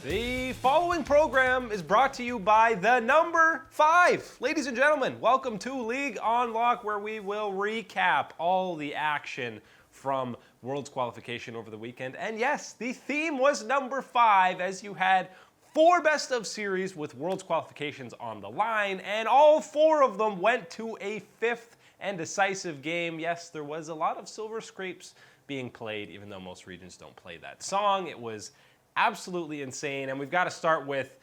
The following program is brought to you by the number 5. Ladies and gentlemen, welcome to League on Lock, where we will recap all the action from World's qualification over the weekend. And yes, the theme was number 5, as you had 4 best of series with World's qualifications on the line, and all 4 of them went to a 5th and decisive game. Yes, there was a lot of Silver Scrapes being played, even though most regions don't play that song. It was absolutely insane, and we've got to start with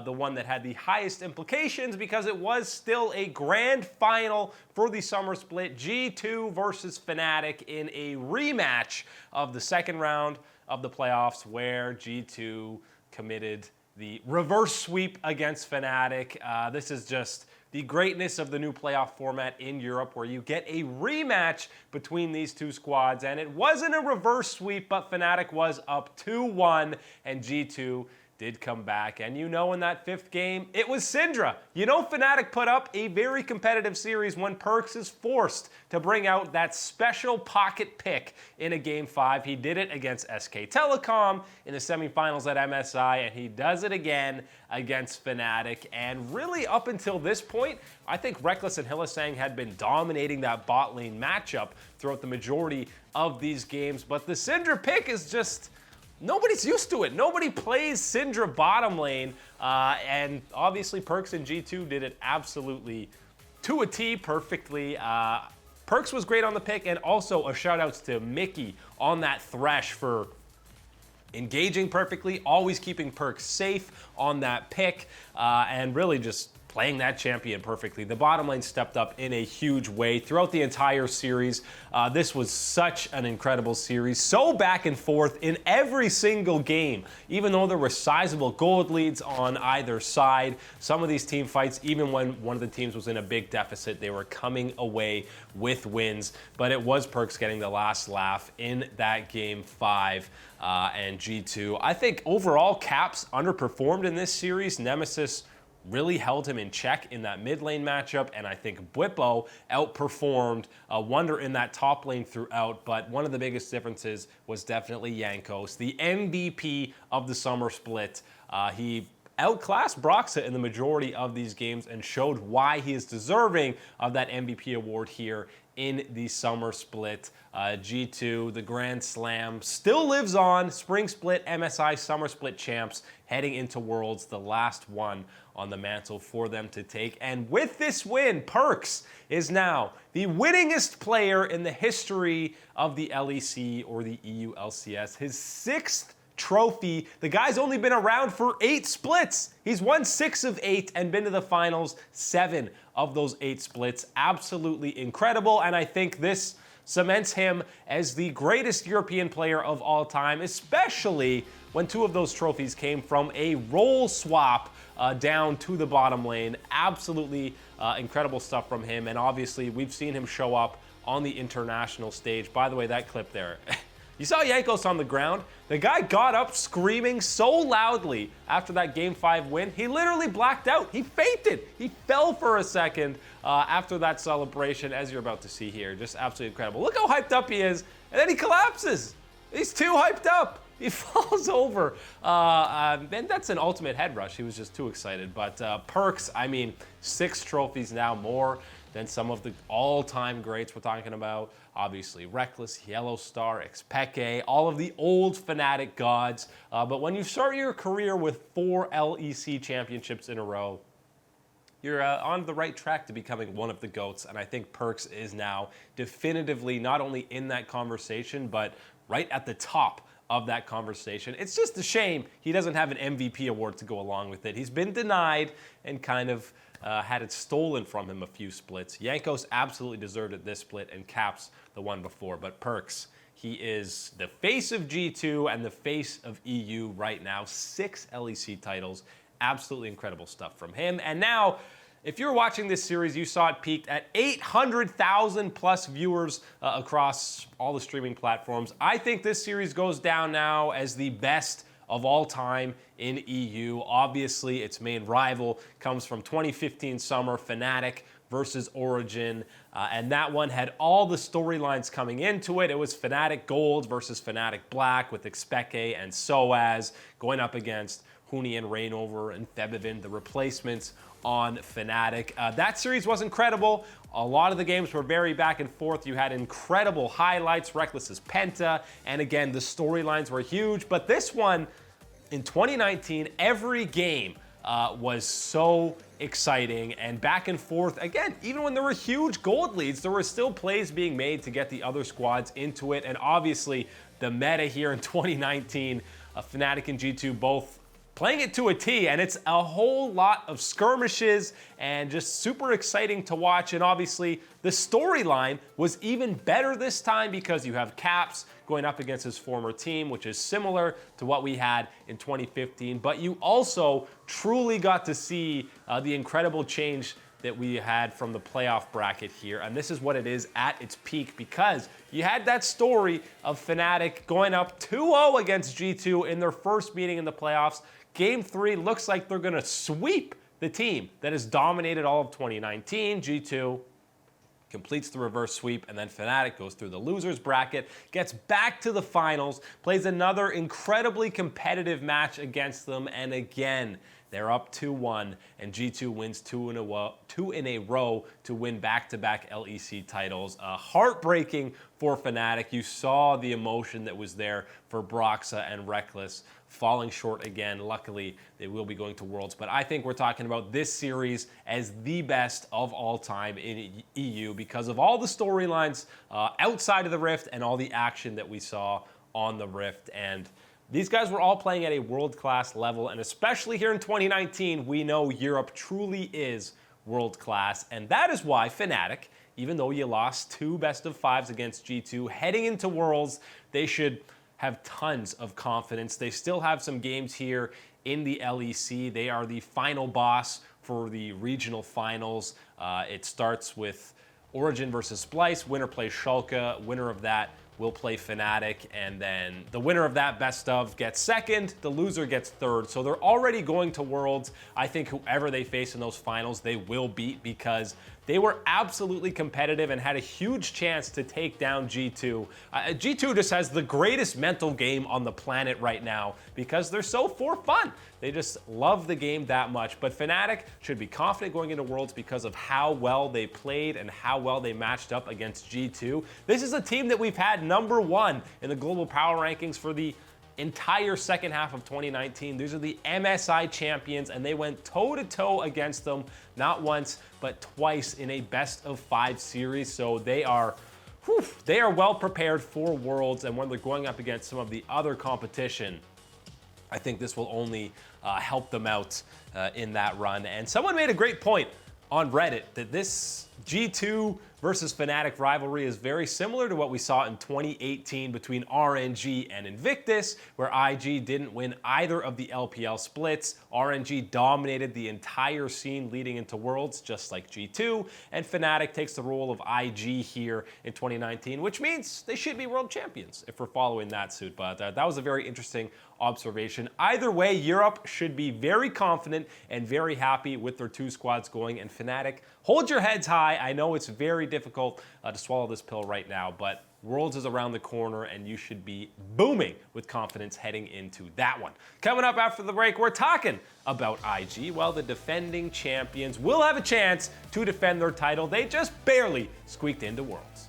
the one that had the highest implications, because it was still a grand final for the summer split, G2 versus Fnatic, in a rematch of the second round of the playoffs, where G2 committed the reverse sweep against Fnatic. This is just the greatness of the new playoff format in Europe, where you get a rematch between these two squads. And it wasn't a reverse sweep, but Fnatic was up 2-1, and G2 did come back. And you know, in that 5th game, it was Syndra. You know, Fnatic put up a very competitive series when Perkz is forced to bring out that special pocket pick in a Game 5. He did it against SK Telecom in the semifinals at MSI, and he does it again against Fnatic. And really, up until this point, I think Reckless and Hylissang had been dominating that bot lane matchup throughout the majority of these games. But the Syndra pick is just... nobody's used to it. Nobody plays Syndra bottom lane. And obviously, Perkz and G2 did it absolutely to a T, perfectly. Perkz was great on the pick, and also a shout-outs to Mickey on that Thresh for engaging perfectly, always keeping Perkz safe on that pick, and really just playing that champion perfectly. The bottom lane stepped up in a huge way throughout the entire series. This was such an incredible series, so back and forth in every single game. Even though there were sizable gold leads on either side, some of these team fights, even when one of the teams was in a big deficit, they were coming away with wins. But it was Perkz getting the last laugh in that Game 5. And G2, I think overall, Caps underperformed in this series. Nemesis really held him in check in that mid lane matchup, and I think Bwipo outperformed Wonder in that top lane throughout. But one of the biggest differences was definitely Jankos, the MVP of the summer split. He outclassed Broxah in the majority of these games and showed why he is deserving of that MVP award here in the summer split. G2, the Grand Slam, still lives on. Spring split, MSI summer split champs, heading into Worlds, the last one on the mantle for them to take. And with this win, Perkz is now the winningest player in the history of the LEC, or the EU LCS. His 6th trophy. The guy's only been around for 8 splits. He's won 6 of 8 and been to the finals 7 of those 8 splits. Absolutely incredible, and I think this cements him as the greatest European player of all time, especially when 2 of those trophies came from a role swap down to the bottom lane. Absolutely incredible stuff from him, and obviously we've seen him show up on the international stage. By the way, that clip there, you saw Jankos on the ground. The guy got up screaming so loudly after that Game 5 win, he literally blacked out. He fainted. He fell for a second after that celebration, as you're about to see here. Just absolutely incredible. Look how hyped up he is, and then he collapses. He's too hyped up. He falls over. And that's an ultimate head rush. He was just too excited. But Perkz, I mean, 6 trophies now, more than some of the all-time greats we're talking about. Obviously, Reckless, Yellowstar, Xpeke, all of the old Fnatic gods. But when you start your career with 4 LEC championships in a row, you're on the right track to becoming one of the GOATs. And I think Perkz is now definitively not only in that conversation, but right at the top of that conversation. It's just a shame he doesn't have an MVP award to go along with it. He's been denied and kind of had it stolen from him a few splits. Jankos absolutely deserved it this split, and Caps the one before. But Perkz, he is the face of G2 and the face of EU right now. 6 LEC titles. Absolutely incredible stuff from him. And now, if you're watching this series, you saw it peaked at 800,000 plus viewers across all the streaming platforms. I think this series goes down now as the best of all time in EU. Obviously, its main rival comes from 2015 summer, Fnatic versus Origin, and that one had all the storylines coming into it. It was Fnatic Gold versus Fnatic Black with Xpeke and Soaz going up against Huni and Reignover and Febivin, the replacements on Fnatic. That series was incredible. A lot of the games were very back and forth. You had incredible highlights, Reckless's Penta, and again, the storylines were huge. But this one, in 2019, every game was so exciting and back and forth. Again, even when there were huge gold leads, there were still plays being made to get the other squads into it. And obviously, the meta here in 2019, Fnatic and G2 both playing it to a T, and it's a whole lot of skirmishes and just super exciting to watch. And obviously, the storyline was even better this time because you have Caps going up against his former team, which is similar to what we had in 2015. But you also truly got to see the incredible change that we had from the playoff bracket here. And this is what it is at its peak, because you had that story of Fnatic going up 2-0 against G2 in their first meeting in the playoffs. Game 3 looks like they're gonna sweep the team that has dominated all of 2019. G2 completes the reverse sweep, and then Fnatic goes through the losers bracket, gets back to the finals, plays another incredibly competitive match against them, and again, they're up 2-1, and G2 wins two in a row to win back-to-back LEC titles. Heartbreaking for Fnatic. You saw the emotion that was there for Broxa and Reckless, falling short again. Luckily, they will be going to Worlds. But I think we're talking about this series as the best of all time in EU because of all the storylines outside of the Rift and all the action that we saw on the Rift. And these guys were all playing at a world-class level, and especially here in 2019, we know Europe truly is world-class, and that is why Fnatic, even though you lost 2 best-of-5s against G2, heading into Worlds, they should have tons of confidence. They still have some games here in the LEC. They are the final boss for the regional finals. It starts with Origin versus Splice. Winner plays Schalke. Winner of that will play Fnatic, and then the winner of that best of gets second, the loser gets third. So they're already going to Worlds. I think whoever they face in those finals, they will beat because they were absolutely competitive and had a huge chance to take down G2. G2 just has the greatest mental game on the planet right now because they're so for fun. They just love the game that much. But Fnatic should be confident going into Worlds because of how well they played and how well they matched up against G2. This is a team that we've had #1 in the global power rankings for the entire second half of 2019. These are the MSI champions, and they went toe-to-toe against them not once, but twice in a best-of-5 series. So they are well prepared for Worlds, and when they're going up against some of the other competition, I think this will only help them out in that run. And someone made a great point on Reddit that this G2 versus Fnatic rivalry is very similar to what we saw in 2018 between RNG and Invictus, where IG didn't win either of the LPL splits. RNG dominated the entire scene leading into Worlds, just like G2, and Fnatic takes the role of IG here in 2019, which means they should be world champions if we're following that suit. But that was a very interesting observation. Either way, Europe should be very confident and very happy with their 2 squads going, and Fnatic, hold your heads high. I know it's very difficult to swallow this pill right now, but Worlds is around the corner, and you should be booming with confidence heading into that one. Coming up after the break, we're talking about IG. Well, the defending champions will have a chance to defend their title. They just barely squeaked into Worlds.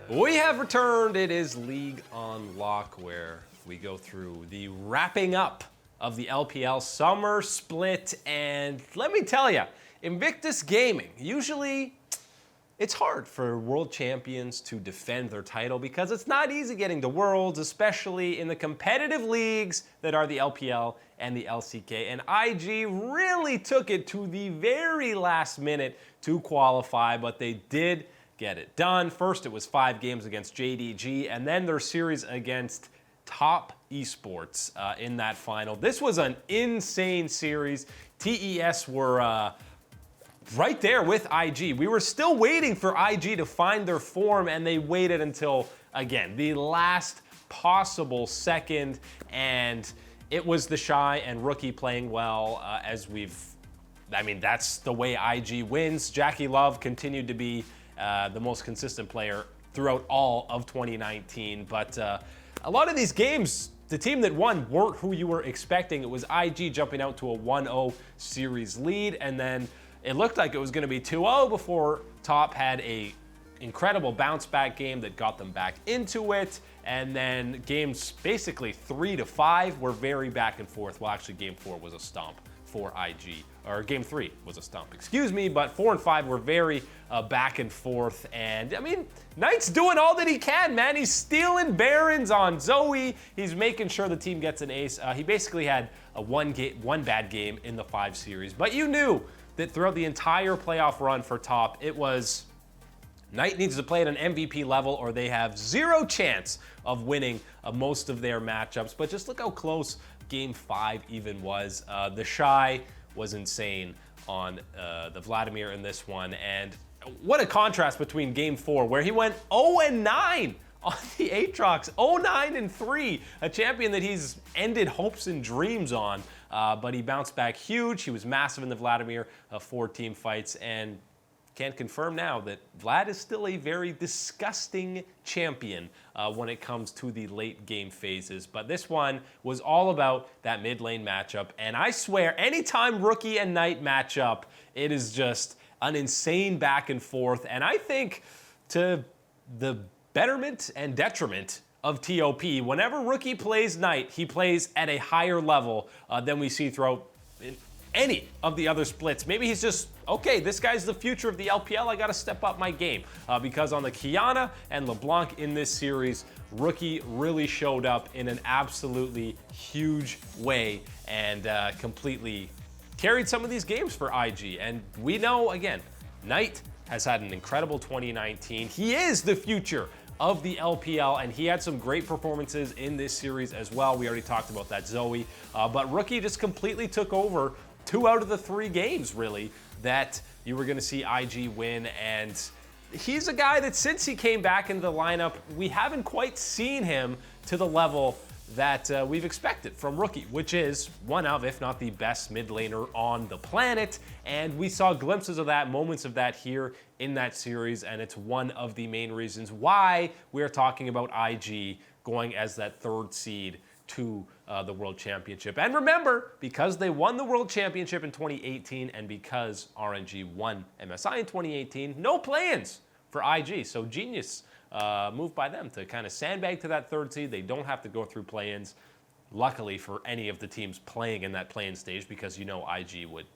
We have returned. It is League on Lock, where we go through the wrapping up of the LPL summer split. And let me tell you, Invictus Gaming, usually it's hard for world champions to defend their title because it's not easy getting to Worlds, especially in the competitive leagues that are the LPL and the LCK. And IG really took it to the very last minute to qualify, but they did get it done. First, it was 5 games against JDG, and then their series against Top eSports in that final. This was an insane series. TES were right there with IG. We were still waiting for IG to find their form, and they waited until, again, the last possible second, and it was the Shy and Rookie playing well, that's the way IG wins. Jackie Love continued to be the most consistent player throughout all of 2019, but a lot of these games, the team that won weren't who you were expecting. It was IG jumping out to a 1-0 series lead, and then it looked like it was going to be 2-0 before Top had a incredible bounce back game that got them back into it. And then games basically 3 to 5 were very back and forth. Well, actually game 4 was a stomp for IG, or game 3 was a stomp, excuse me, but 4 and 5 were very back and forth. And I mean, Knight's doing all that he can, man. He's stealing Barons on Zoe. He's making sure the team gets an ace. He basically had a one bad game in the 5 series, but you knew that throughout the entire playoff run for Top, it was Knight needs to play at an MVP level or they have zero chance of winning most of their matchups. But just look how close game 5 even was. The Shy was insane on the Vladimir in this one. And what a contrast between game 4 where he went 0-9 on the Aatrox, 0-9-3, a champion that he's ended hopes and dreams on. But he bounced back huge. He was massive in the Vladimir 4 team fights, and can't confirm now that Vlad is still a very disgusting champion when it comes to the late game phases. But this one was all about that mid lane matchup. And I swear, anytime Rookie and Knight match up, it is just an insane back and forth. And I think to the betterment and detriment of TOP, whenever Rookie plays Knight, he plays at a higher level than we see throughout any of the other splits. Maybe he's just, okay, this guy's the future of the LPL, I gotta step up my game. Because on the Kiana and LeBlanc in this series, Rookie really showed up in an absolutely huge way and completely carried some of these games for IG. And we know, again, Knight has had an incredible 2019. He is the future of the LPL, and he had some great performances in this series as well. We already talked about that Zoe, but Rookie just completely took over 2 out of the 3 games, really, that you were going to see IG win. And he's a guy that since he came back into the lineup, we haven't quite seen him to the level that we've expected from Rookie, which is one of, if not the best mid laner on the planet. And we saw glimpses of that, moments of that here in that series, and it's one of the main reasons why we're talking about IG going as that 3rd seed to the World Championship. And remember, because they won the World Championship in 2018 and because RNG won MSI in 2018, no plans for IG. So genius move by them to kind of sandbag to that 3rd seed. They don't have to go through play-ins, luckily for any of the teams playing in that play-in stage, because you know IG would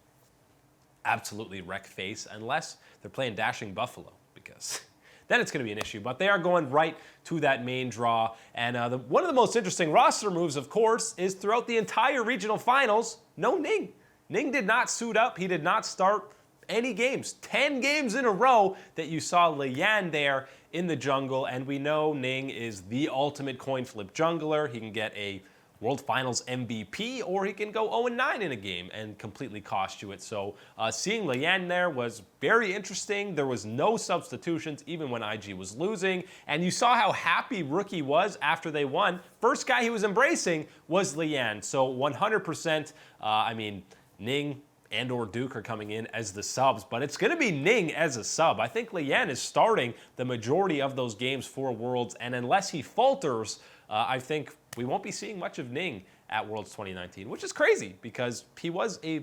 absolutely wreck face unless they're playing Dashing Buffalo, because then it's going to be an issue. But they are going right to that main draw. And one of the most interesting roster moves, of course, is throughout the entire regional finals, no Ning. Ning did not suit up. He did not start any games. 10 games in a row that you saw Lian there in the jungle. And we know Ning is the ultimate coin flip jungler. He can get a World Finals MVP, or he can go 0-9 in a game and completely cost you it. So seeing Lian there was very interesting. There was no substitutions, even when IG was losing. And you saw how happy Rookie was after they won. First guy he was embracing was Lian. So 100%, I mean, Ning and or Duke are coming in as the subs, but it's going to be Ning as a sub. I think Lian is starting the majority of those games for Worlds, and unless he falters, I think we won't be seeing much of Ning at Worlds 2019, which is crazy because he was the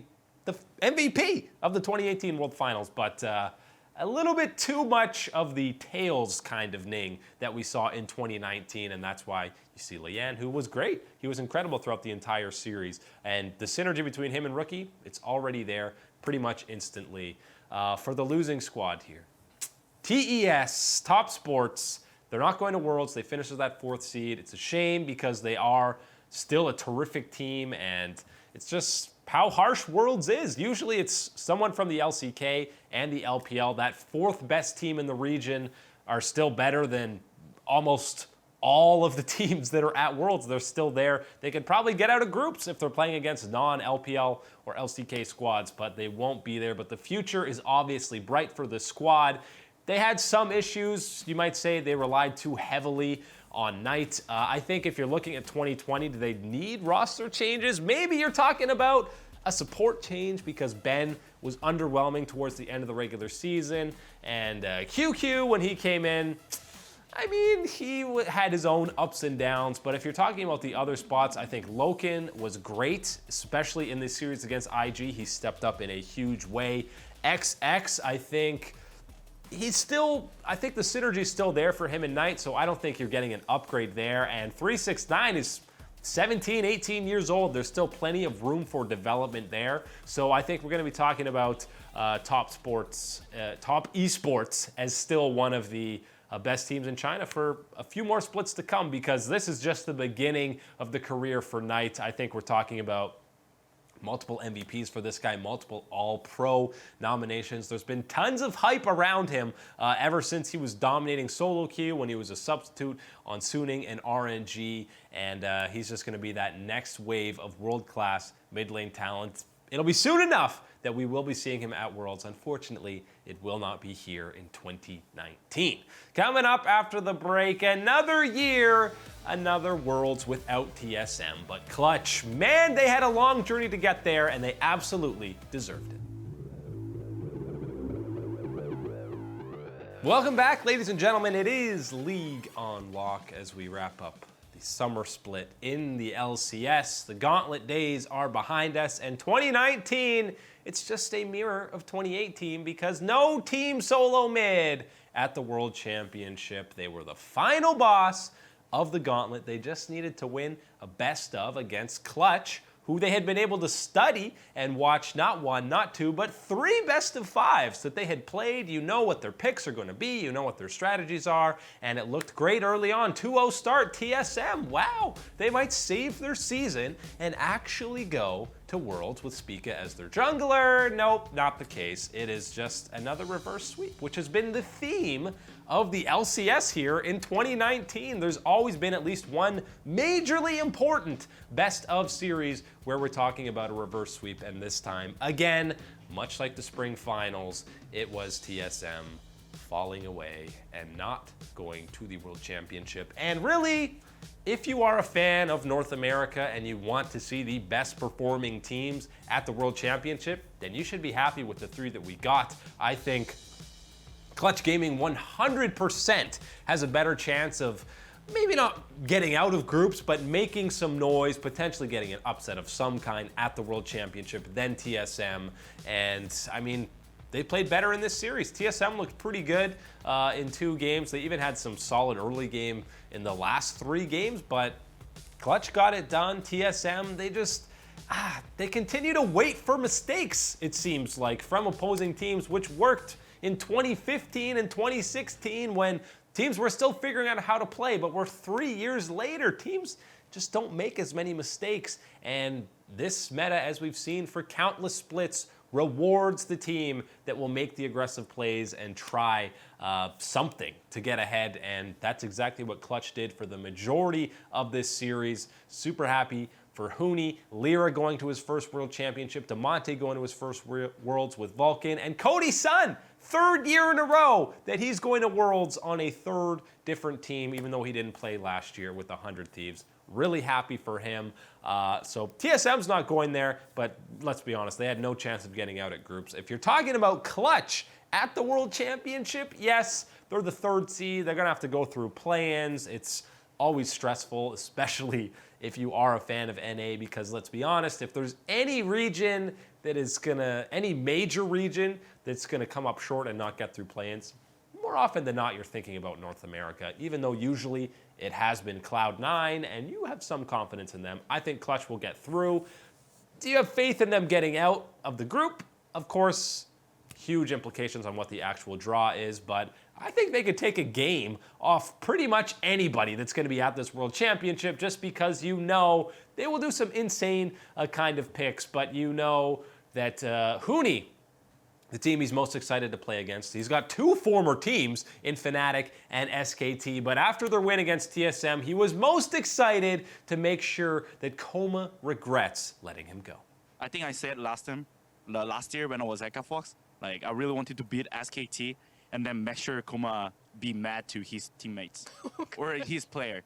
MVP of the 2018 World Finals, but a little bit too much of the Tails kind of Ning that we saw in 2019, and that's why you see Lian, who was great. He was incredible throughout the entire series, and the synergy between him and Rookie, it's already there pretty much instantly. For the losing squad here, TES, Top Sports, they're not going to Worlds. They finished as that 4th seed. It's a shame because they are still a terrific team, and it's just how harsh Worlds is. Usually it's someone from the LCK and the LPL. That 4th best team in the region are still better than almost all of the teams that are at Worlds. They're still there. They could probably get out of groups if they're playing against non-LPL or LCK squads, but they won't be there. But the future is obviously bright for the squad. They had some issues. You might say they relied too heavily on Knight. I think if you're looking at 2020, do they need roster changes? Maybe you're talking about a support change because Ben was underwhelming towards the end of the regular season. And QQ, when he came in, I mean, he had his own ups and downs, but if you're talking about the other spots, I think Loken was great, especially in this series against IG. He stepped up in a huge way. XX, I think the synergy is still there for him and Knight, so I don't think you're getting an upgrade there. And 369 is 17, 18 years old. There's still plenty of room for development there. So I think we're going to be talking about top eSports as still one of the best teams in China for a few more splits to come, because this is just the beginning of the career for Knight. I think we're talking about multiple MVPs for this guy, multiple All-Pro nominations. There's been tons of hype around him ever since he was dominating solo queue when he was a substitute on Suning and RNG, and he's just going to be that next wave of world-class mid-lane talent. It'll be soon enough that we will be seeing him at Worlds. Unfortunately, it will not be here in 2019. Coming up after the break, another year, another Worlds without TSM. But Clutch, man, they had a long journey to get there, and they absolutely deserved it. Welcome back, ladies and gentlemen. It is League on Lock as we wrap up the summer split in the LCS. The gauntlet days are behind us, and 2019, it's just a mirror of 2018 because no team solo mid at the World Championship. They were the final boss of the gauntlet. They just needed to win a best of against Clutch, who they had been able to study and watch not one, not two, but 3 best of 5s that they had played. You know what their picks are going to be. You know what their strategies are. And it looked great early on. 2-0 start, TSM. Wow, they might save their season and actually go to Worlds with Spica as their jungler. Nope, not the case. It is just another reverse sweep, which has been the theme of the LCS here in 2019. There's always been at least one majorly important best of series where we're talking about a reverse sweep, and this time, again, much like the spring finals, it was TSM falling away and not going to the World Championship. And really, if you are a fan of North America and you want to see the best performing teams at the World Championship, then you should be happy with the 3 that we got. I think Clutch Gaming 100% has a better chance of maybe not getting out of groups, but making some noise, potentially getting an upset of some kind at the World Championship than TSM. And I mean, they played better in this series. TSM looked pretty good in 2 games. They even had some solid early game in the last 3 games, but Clutch got it done. TSM, they continue to wait for mistakes, it seems like, from opposing teams, which worked in 2015 and 2016 when teams were still figuring out how to play, but we're 3 years later. Teams just don't make as many mistakes, and this meta, as we've seen for countless splits, rewards the team that will make the aggressive plays and try something to get ahead, and that's exactly what Clutch did for the majority of this series. Super happy for Huni, Lyra going to his first World Championship, Demonte going to his first Worlds with Vulcan, and Cody Sun, 3rd year in a row that he's going to Worlds on a 3rd different team, even though he didn't play last year with 100 Thieves. Really happy for him. So TSM's not going there, but let's be honest, they had no chance of getting out at groups. If you're talking about Clutch at the World Championship, yes, they're the 3rd seed. They're going to have to go through play-ins. It's always stressful, especially if you are a fan of NA, because let's be honest, if there's any region that is any major region that's gonna come up short and not get through play-ins, more often than not, you're thinking about North America, even though usually it has been Cloud9 and you have some confidence in them. I think Clutch will get through. Do you have faith in them getting out of the group? Of course, huge implications on what the actual draw is, but I think they could take a game off pretty much anybody that's going to be at this World Championship, just because you know they will do some insane kind of picks, but you know that Huni, the team he's most excited to play against, he's got 2 former teams in Fnatic and SKT, but after their win against TSM, he was most excited to make sure that Coma regrets letting him go. I think I said last year when I was at Fox, like I really wanted to beat SKT and then make sure Coma be mad to his teammates or his player.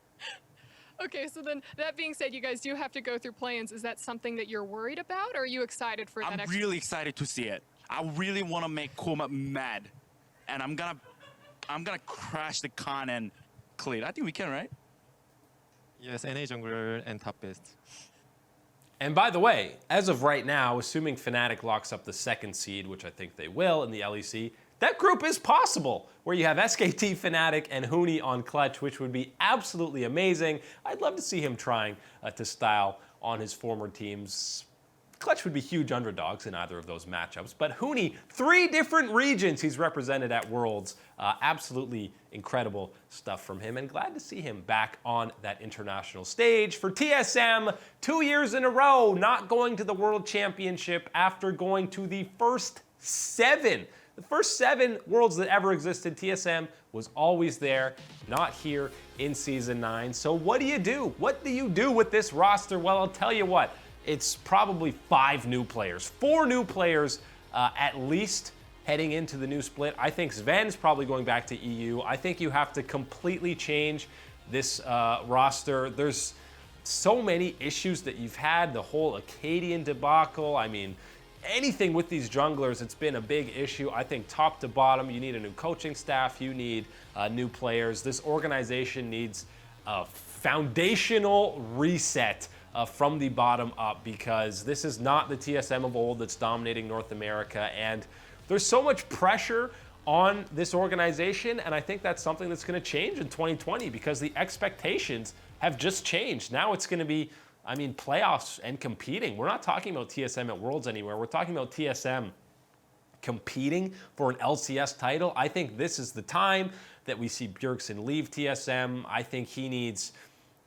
Okay, so then that being said, you guys do have to go through play-ins. Is that something that you're worried about, or are you excited for that? I'm really excited to see it. I really want to make Coma mad, and I'm gonna crash the con and Clade. I think we can, right? Yes, NA jungler and top best. And by the way, as of right now, assuming Fnatic locks up the second seed, which I think they will in the LEC, that group is possible, where you have SKT, Fnatic, and Huni on clutch, which would be absolutely amazing. I'd love to see him trying to style on his former teams. Clutch would be huge underdogs in either of those matchups. But Huni, 3 different regions he's represented at Worlds. Absolutely incredible stuff from him. And glad to see him back on that international stage. For TSM, 2 years in a row, not going to the World Championship after going to the first 7. The first 7 Worlds that ever existed, TSM was always there, not here in Season 9. So what do you do? What do you do with this roster? Well, I'll tell you what. It's probably 5 new players, 4 new players at least heading into the new split. I think Sven's probably going back to EU. I think you have to completely change this roster. There's so many issues that you've had, the whole Acadian debacle. I mean, anything with these junglers, it's been a big issue. I think top to bottom, you need a new coaching staff, you need new players. This organization needs a foundational reset from the bottom up, because this is not the TSM of old that's dominating North America, and there's so much pressure on this organization, and I think that's something that's going to change in 2020 because the expectations have just changed. Now it's going to be, I mean, playoffs and competing. We're not talking about TSM at Worlds anywhere. We're talking about TSM competing for an LCS title. I think this is the time that we see Bjergsen leave TSM. I think he needs,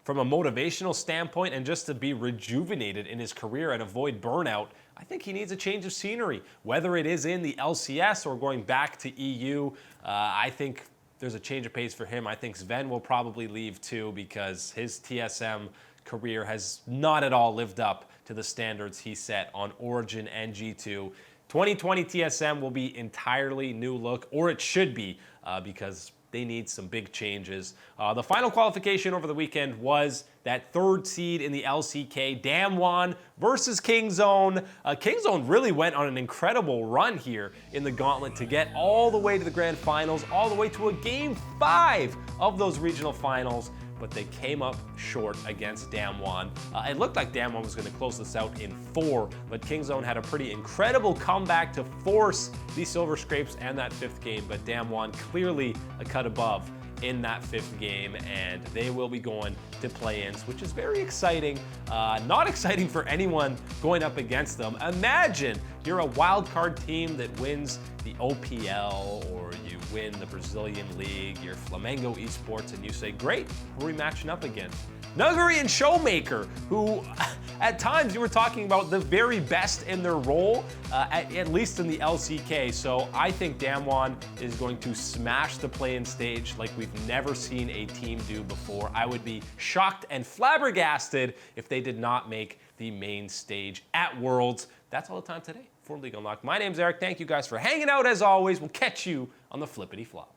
from a motivational standpoint and just to be rejuvenated in his career and avoid burnout, I think he needs a change of scenery. Whether it is in the LCS or going back to EU, I think there's a change of pace for him. I think Sven will probably leave too, because his TSM career has not at all lived up to the standards he set on Origin and G2. 2020 TSM will be entirely new look, or it should be, because they need some big changes. The final qualification over the weekend was that 3rd seed in the LCK, Damwon versus Kingzone. Kingzone really went on an incredible run here in the gauntlet to get all the way to the grand finals, all the way to a game 5 of those regional finals, but they came up short against Damwon. It looked like Damwon was going to close this out in 4, but Kingzone had a pretty incredible comeback to force the Silver Scrapes and that 5th game, but Damwon clearly a cut above in that 5th game, and they will be going to play-ins, which is very exciting. Not exciting for anyone going up against them. Imagine you're a wild card team that wins the OPL, or you win the Brazilian League, you're Flamengo eSports, and you say, great, who are we matching up against? Nuguri and Showmaker, who at times you were talking about the very best in their role, at least in the LCK. So I think Damwon is going to smash the play-in stage like we've never seen a team do before. I would be shocked and flabbergasted if they did not make the main stage at Worlds. That's all the time today for League Unlocked. My name's Eric. Thank you guys for hanging out as always. We'll catch you on the flippity flop.